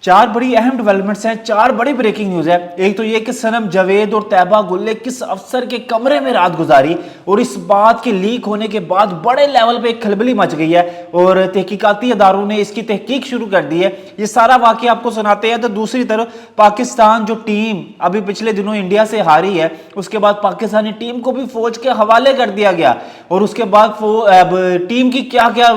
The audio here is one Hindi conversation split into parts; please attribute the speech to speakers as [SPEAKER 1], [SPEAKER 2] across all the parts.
[SPEAKER 1] चार बड़ी अहम डेवलपमेंट्स हैं, चार बड़ी ब्रेकिंग न्यूज है। एक तो ये कि सनम जावेद और तैयबा गुल ने किस अफसर के कमरे में रात गुजारी और इस बात के लीक होने के बाद बड़े लेवल पे एक खलबली मच गई है और तहकीकाती अदारों ने इसकी तहकीक शुरू कर दी है। ये सारा वाकया आपको सुनाते हैं। तो दूसरी तरफ पाकिस्तान जो टीम अभी पिछले दिनों इंडिया से हारी है, उसके बाद पाकिस्तानी टीम को भी फौज के हवाले कर दिया गया और उसके बाद टीम की क्या क्या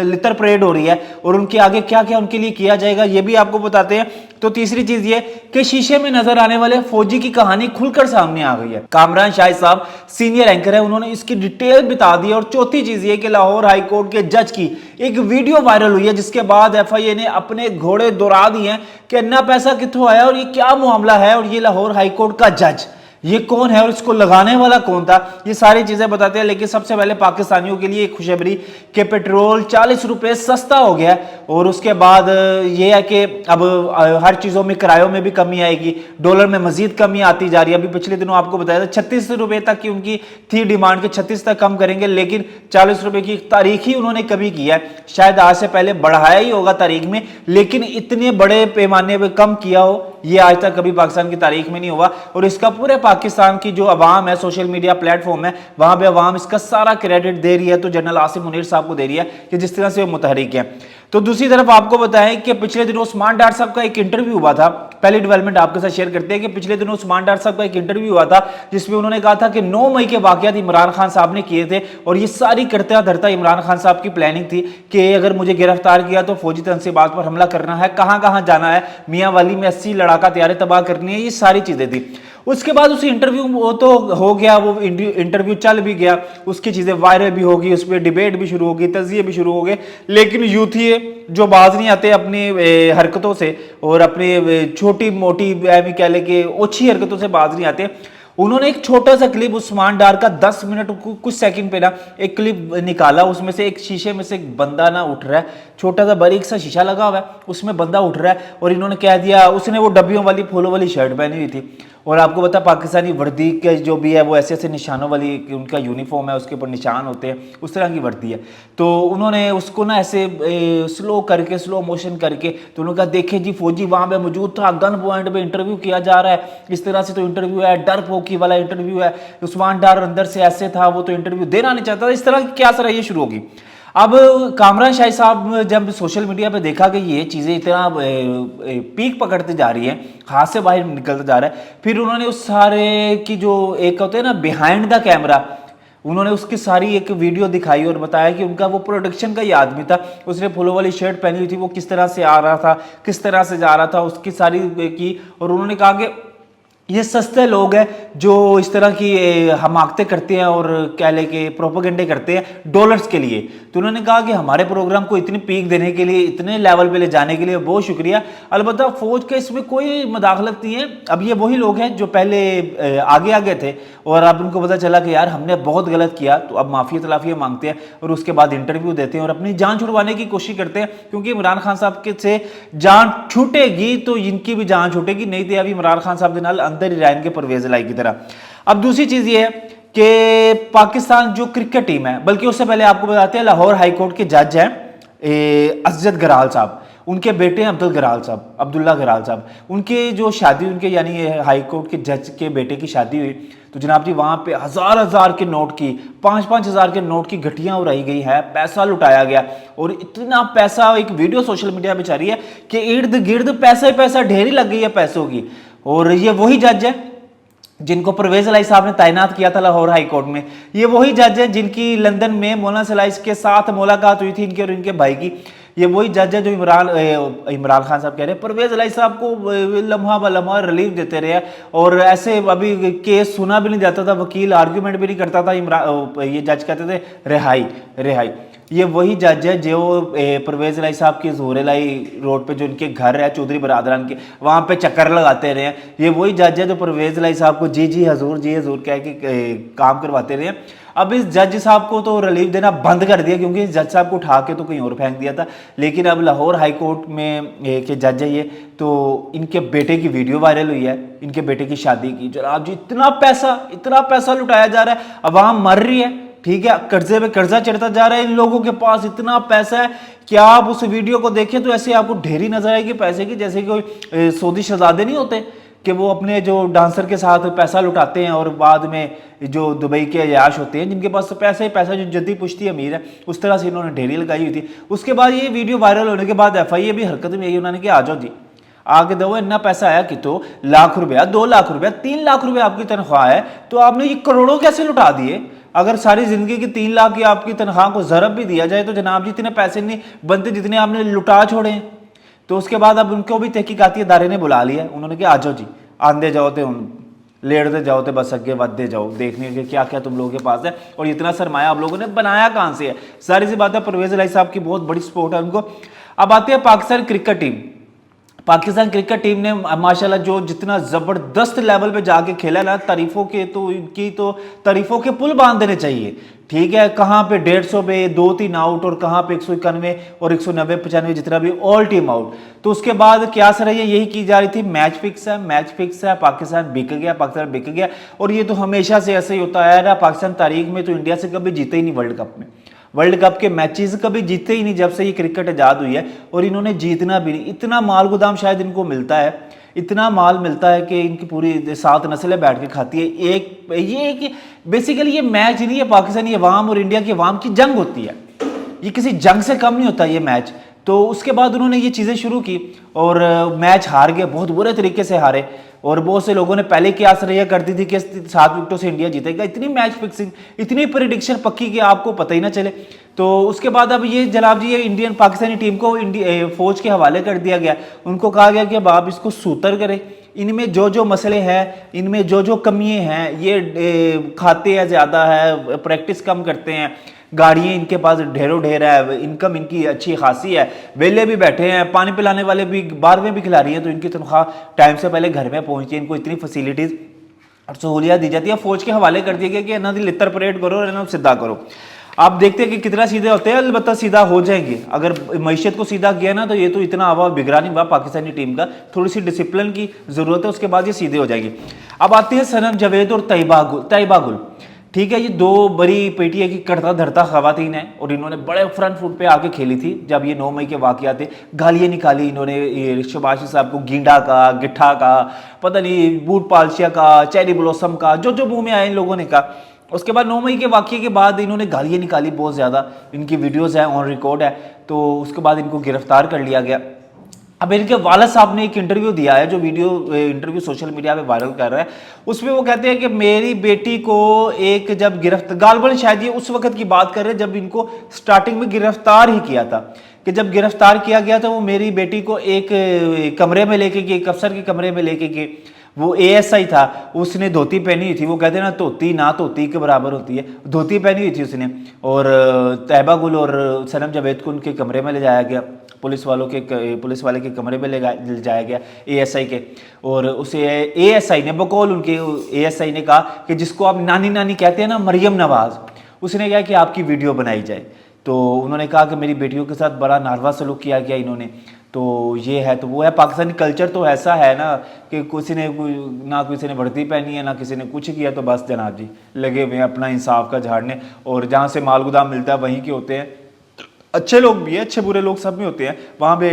[SPEAKER 1] लितर परेड हो रही है और उनके आगे क्या क्या उनके लिए किया जाएगा ये भी आपको बताते हैं। तो तीसरी चीज ये कि शीशे में नजर आने वाले फौजी की कहानी खुलकर सामने आ गई है। कामरान शाहिद साहब सीनियर एंकर है, उन्होंने इसकी डिटेल बता दी। और चौथी चीज ये कि लाहौर हाई कोर्ट के जज की एक वीडियो वायरल हुई है जिसके बाद एफआईए ने अपने घोड़े दौड़ा दिए हैं कि इतना पैसा कितों आया और ये क्या मामला है और ये लाहौर हाई कोर्ट का जज ये कौन है और इसको लगाने वाला कौन था, ये सारी चीजें बताते हैं। लेकिन सबसे पहले पाकिस्तानियों के लिए एक खुशखबरी कि पेट्रोल 40 रुपए सस्ता हो गया है और उसके बाद ये है कि अब हर चीजों में किरायों में भी कमी आएगी, डॉलर में मजीद कमी आती जा रही है। अभी पिछले दिनों आपको बताया था 36 रुपए तक की उनकी थी डिमांड के 36 तक कम करेंगे, लेकिन 40 रुपए की तारीख ही उन्होंने कमी की है। शायद आज से पहले बढ़ाया ही होगा तारीख में, लेकिन इतने बड़े पैमाने पर कम किया हो ये आज तक कभी पाकिस्तान की तारीख में नहीं हुआ। और इसका पूरे पाकिस्तान की जो अवाम है, सोशल मीडिया प्लेटफॉर्म है, वहां पे अवाम इसका सारा क्रेडिट दे रही है तो जनरल आसिम मुनीर साहब को दे रही है कि जिस तरह से वो मुतहरिक है। तो दूसरी तरफ आपको बताएं कि पिछले दिनों उस्मान डार साहब का एक इंटरव्यू हुआ था। पहली डेवलपमेंट आपके साथ शेयर करते हैं कि पिछले दिनों उस्मान डार साहब का एक इंटरव्यू हुआ था जिसमें उन्होंने कहा था कि 9 मई के वाकयात इमरान खान साहब ने किए थे और ये सारी करता धरता इमरान खान साहब की प्लानिंग थी कि अगर मुझे गिरफ्तार किया तो फौजी तनसीबात पर हमला करना है, कहां कहां जाना है, मियां वाली में 80 लड़ाका तैयारी तबाह करनी है, ये सारी चीजें थी। उसके बाद उस इंटरव्यू वो तो हो गया, वो इंटरव्यू चल भी गया, उसकी चीजें वायरल भी होगी, उस पर डिबेट भी शुरू होगी, तजिए भी शुरू हो गए। लेकिन यूथिए जो बाज नहीं आते अपनी हरकतों से और अपनी छोटी मोटी कह ले कि ओछी हरकतों से बाज नहीं आते, उन्होंने एक छोटा सा क्लिप उस्मान डार का 10 मिनट कुछ सेकंड पे ना एक क्लिप निकाला। उसमें से एक शीशे में से एक बंदा ना उठ रहा है, छोटा सा बारीक सा शीशा लगा हुआ है, उसमें बंदा उठ रहा है और इन्होंने कह दिया, उसने वो डब्बियों वाली फूलों वाली शर्ट पहनी हुई थी और आपको पता पाकिस्तानी वर्दी के जो भी है वो ऐसे ऐसे निशानों वाली उनका यूनिफॉर्म है, उसके ऊपर निशान होते हैं, उस तरह की वर्दी है। तो उन्होंने उसको ना ऐसे स्लो करके, स्लो मोशन करके, तो उन्होंने कहा देखे जी फौजी वहां पे मौजूद था, गन पॉइंट पे इंटरव्यू किया जा रहा है, इस तरह से तो इंटरव्यू है, डर पोकी वाला इंटरव्यू है, उस्मान डार अंदर से ऐसे था, वो तो इंटरव्यू देना नहीं चाहता, इस तरह की क्या सर ये शुरू होगी। अब कामरान शाहिद साहब जब सोशल मीडिया पे देखा कि ये चीज़ें इतना पीक पकड़ती जा रही हैं, हाथ से बाहर निकलता जा रहा है, फिर उन्होंने उस सारे की जो एक होते हैं ना बिहाइंड द कैमरा, उन्होंने उसकी सारी एक वीडियो दिखाई और बताया कि उनका वो प्रोडक्शन का ही आदमी था, उसने फूलों वाली शर्ट पहनी हुई थी, वो किस तरह से आ रहा था, किस तरह से जा रहा था, उसकी सारी की। और उन्होंने कहा कि ये सस्ते लोग हैं जो इस तरह की हमाकतें करते हैं और कह ले के प्रोपेगेंडे करते हैं डॉलर्स के लिए। तो उन्होंने कहा कि हमारे प्रोग्राम को इतनी पीक देने के लिए, इतने लेवल पे ले जाने के लिए बहुत शुक्रिया। अलबत्ता फौज के इसमें कोई मदाखलत नहीं है। अब ये वही लोग हैं जो पहले आगे आगे थे और अब उनको पता चला कि यार हमने बहुत गलत किया, तो अब माफ़ी तलाफियाँ मांगते हैं और उसके बाद इंटरव्यू देते हैं और अपनी जान छुड़वाने की कोशिश करते हैं, क्योंकि इमरान खान साहब के से जान छूटेगी तो इनकी भी जान छूटेगी, नहीं तो अभी इमरान खान साहब के नाल अंदर ही रहेंगे परवेज लाई की तरह। अब दूसरी चीज ये है कि पाकिस्तान जो क्रिकेट टीम है, बल्कि उससे पहले आपको बताते हैं लाहौर हाई कोर्ट के जज हैं असजद गराल साहब, उनके बेटे हैं अब्दुल्ला गराल साहब, उनके जो शादी उनके यानी हाई कोर्ट के जज के बेटे की शादी हुई, तो जनाब जी वहां पे हजार के नोट की, 5-5 हजार के नोट की घटियां उड़ाई गई है, पैसा लुटाया गया और इतना पैसा, एक वीडियो सोशल मीडिया पे चल रही है कि इर्द गिर्द पैसा ही पैसा, ढेरी लग गई है पैसों की। और ये वही जज है जिनको परवेज लाई साहब ने तैनात किया था लाहौर हाई कोर्ट में, ये वही जज है जिनकी लंदन में मौलाना सलाई के साथ मुलाकात हुई थी इनके और इनके भाई की, ये वही जज है जो इमरान खान साहब कह रहे हैं परवेज लाई साहब को लम्हा ब लम्हा रिलीफ देते रहे। और ऐसे अभी केस सुना भी नहीं जाता था, वकील आर्ग्यूमेंट भी नहीं करता था, ये जज कहते थे रिहाई रिहाई। ये वही जज है जो परवेज लाई साहब के जोरे लाई रोड पे जो इनके घर है चौधरी बरादरान के, वहाँ पे चक्कर लगाते रहे हैं। ये वही जज है जो परवेज लाई साहब को जी हजूर कह के काम करवाते रहे। अब इस जज साहब को तो रिलीफ देना बंद कर दिया, क्योंकि इस जज साहब को उठा के तो कहीं और फेंक दिया था। लेकिन अब लाहौर हाई कोर्ट में के जज है ये, तो इनके बेटे की वीडियो वायरल हुई है, इनके बेटे की शादी की। जनाब जी इतना पैसा लुटाया जा रहा है, अवाम मर रही है, ठीक है, कर्जे पे कर्जा चढ़ता जा रहा है, इन लोगों के पास इतना पैसा है कि आप उस वीडियो को देखें तो ऐसे आपको ढेरी नजर आएगी पैसे की, जैसे कोई सऊदी शहजादे नहीं होते कि वो अपने जो डांसर के साथ पैसा लुटाते हैं और बाद में जो दुबई के अयाश होते हैं जिनके पास पैसा ही पैसा, जो जद्दी पुश्ती अमीर है, उस तरह से इन्होंने ढेरी लगाई हुई थी। उसके बाद ये वीडियो वायरल होने के बाद FIA भी हरकत में आई, उन्होंने कहा आ जाओ जी आगे दो, इतना पैसा आया कि तो लाख रुपया, 2 लाख रुपया, 3 लाख रुपया आपकी तनख्वाह है, तो आपने ये करोड़ों कैसे लुटा दिए? अगर सारी जिंदगी की 3 लाख की आपकी तनख्वाह को जरब भी दिया जाए तो जनाब जी इतने पैसे नहीं बनते जितने आपने लुटा छोड़े हैं। तो उसके बाद अब उनको भी तहकीकाती इदारे ने बुला लिया, उन्होंने कहा आ जाओ जी, आंदे जाओ तो लेटते जाओ तो बस अगे बढ़ते जाओ, देखने के क्या क्या तुम लोगों के पास है और इतना सरमाया आप लोगों ने बनाया कहाँ से है। सारी सी बात है, परवेज इलाही साहब की बहुत बड़ी सपोर्ट है उनको। अब आते हैं Pakistan cricket team. Pakistan cricket team ने माशाल्लाह जो जितना ज़बरदस्त लेवल पे जाके खेला ना, तारीफों के तो इनकी तो तारीफों के पुल बांध देने चाहिए। ठीक है, कहाँ पे 150 पे 2-3 आउट और कहाँ पे 191 और 190-95 जितना भी ऑल टीम आउट। तो उसके बाद क्या सर है, यही की जा रही थी मैच फिक्स है, मैच फिक्स है, पाकिस्तान बिक गया, पाकिस्तान बिक गया। और ये तो हमेशा से ऐसे ही होता है ना, पाकिस्तान तारीख में तो इंडिया से कभी जीते ही नहीं वर्ल्ड कप में, वर्ल्ड कप के मैचेस कभी जीते ही नहीं जब से ये क्रिकेट आजाद हुई है, और इन्होंने जीतना भी नहीं। इतना माल गोदाम शायद इनको मिलता है, इतना माल मिलता है कि इनकी पूरी 7 नस्लें बैठ के खाती है। एक बेसिकली ये मैच नहीं है, पाकिस्तानी अवाम और इंडिया की अवाम की जंग होती है, ये किसी जंग से कम नहीं होता ये मैच। तो उसके बाद उन्होंने ये चीज़ें शुरू की और मैच हार गए, बहुत बुरे तरीके से हारे। और बहुत से लोगों ने पहले की आस रही करती थी कि 7 विकेटों से इंडिया जीतेगा, इतनी मैच फिक्सिंग, इतनी प्रेडिक्शन पक्की कि आपको पता ही ना चले। तो उसके बाद अब ये जनाब जी ये इंडियन पाकिस्तानी टीम को फौज के हवाले कर दिया गया। उनको कहा गया कि अब आप इसको सूतर करें, इनमें जो जो मसले हैं, इनमें जो जो कमियाँ हैं, ये खाते हैं ज़्यादा है, प्रैक्टिस कम करते हैं, गाड़ियाँ इनके पास ढेरों ढेर है, इनकम इनकी अच्छी खासी है, वेले भी बैठे हैं, पानी पिलाने वाले भी 12वें भी खिला रही हैं, तो इनकी तनख्वाह टाइम से पहले घर में पहुंची है, इनको इतनी फैसिलिटीज़ और सहूलियात दी जाती है। फौज के हवाले कर दिया गया कि इन्होंने लितर परेड करो और इन्हों सीधा करो। आप देखते हैं कि कितना सीधे होते हैं, अलबत्ता सीधा हो जाएंगे। अगर मैशत को सीधा किया ना तो ये तो इतना हवा बिगड़ा नहीं हुआ पाकिस्तानी टीम का, थोड़ी सी डिसिप्लिन की ज़रूरत है, उसके बाद ये सीधे हो जाएगी। अब आती है सनम जावेद और तैयबा गुल। ठीक है, ये 2 बड़ी पेटिया की करता धरता खवातीन है और इन्होंने बड़े फ्रंट फुट पे आके खेली थी। जब ये 9 मई के वाक़यात थे, गालियाँ निकाली इन्होंने शबाश साहब को, गींडा का, गिट्ठा का, पता नहीं बूट पालशिया का, चेरी ब्लॉसम का, जो जो मुंह में आए इन लोगों ने कहा। उसके बाद 9 मई के वाक़ये के बाद इन्होंने गालियाँ निकाली बहुत ज़्यादा, इनकी वीडियोज़ हैं, ऑन रिकॉर्ड है। तो उसके बाद इनको गिरफ्तार कर लिया गया। अब इनके वालिद साहब ने एक इंटरव्यू दिया है, जो वीडियो इंटरव्यू सोशल मीडिया पे वायरल कर रहा है। उसमें वो कहते हैं कि मेरी बेटी को एक जब गालबन शायद ये उस वक्त की बात कर रहे हैं जब इनको स्टार्टिंग में गिरफ्तार ही किया था, कि जब गिरफ्तार किया गया था वो मेरी बेटी को एक कमरे में लेके गए, एक अफसर के कमरे में लेके गए। वो ASI था, उसने धोती पहनी हुई थी। वो कहते हैं ना धोती के बराबर होती है, धोती पहनी हुई थी उसने। और तैयबा गुल और सनम जावेद को उनके कमरे में ले जाया गया, पुलिस वाले के कमरे में ले जाया गया ASI के। और उसे ASI ने बकौल उनके ASI ने कहा कि जिसको आप नानी नानी कहते हैं ना, मरियम नवाज, उसने कहा कि आपकी वीडियो बनाई जाए। तो उन्होंने कहा कि मेरी बेटियों के साथ बड़ा नारवा सलूक किया गया इन्होंने। तो ये है तो वो है, पाकिस्तानी कल्चर तो ऐसा है ना कि किसी ने ना किसी ने वर्दी पहनी है ना किसी ने कुछ किया, तो बस जनाब जी लगे हुए हैं अपना इंसाफ का झाड़ने। और जहाँ से माल गोदाम मिलता है वहीं के होते हैं, अच्छे लोग भी हैं, अच्छे बुरे लोग सब में होते हैं, वहाँ पे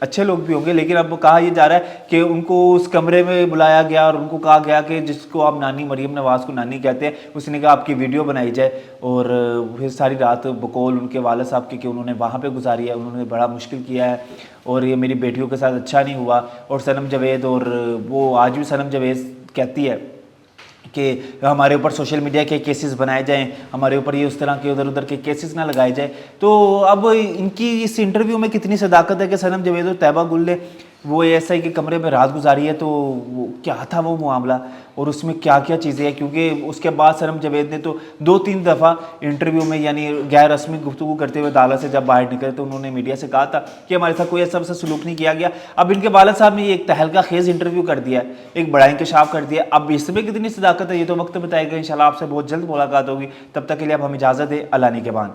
[SPEAKER 1] अच्छे लोग भी होंगे। लेकिन अब कहा यह जा रहा है कि उनको उस कमरे में बुलाया गया और उनको कहा गया कि जिसको आप नानी मरियम नवाज़ को नानी कहते हैं, उसने कहा आपकी वीडियो बनाई जाए। और फिर सारी रात बकौल उनके वालिद साहब की कि उन्होंने वहाँ पे गुजारी है, उन्होंने बड़ा मुश्किल किया है और ये मेरी बेटियों के साथ अच्छा नहीं हुआ। और सनम जावेद, और वो आज भी सनम जावेद कहती है कि हमारे ऊपर सोशल मीडिया के केसेस बनाए जाएं, हमारे ऊपर ये उस तरह के उधर उधर के केसेस ना लगाए जाए। तो अब इनकी इस इंटरव्यू में कितनी सदाकत है कि सनम जावेद और तैयबा गुल ने वो ASI के कमरे में रात गुजारी है। तो वो क्या था वो मामला और उसमें क्या क्या चीज़ें हैं, क्योंकि उसके बाद सनम जावेद ने तो 2-3 दफ़ा इंटरव्यू में यानी गैर रस्मी गुफ्तगू करते हुए अदालत से जब बाहर निकले तो उन्होंने मीडिया से कहा था कि हमारे साथ कोई ऐसा सलूक नहीं किया गया। अब इनके वालिद साहब ने एक तहलका खेज़ इंटरव्यू कर दिया, एक बड़ा इंकशाफ कर दिया। अब इसमें कितनी सदाकत है ये तो वक्त बताएगा। इंशाल्लाह आपसे बहुत जल्द मुलाकात होगी, तब तक के लिए अब हम इजाज़त दें। अल्लाह ने के बाद।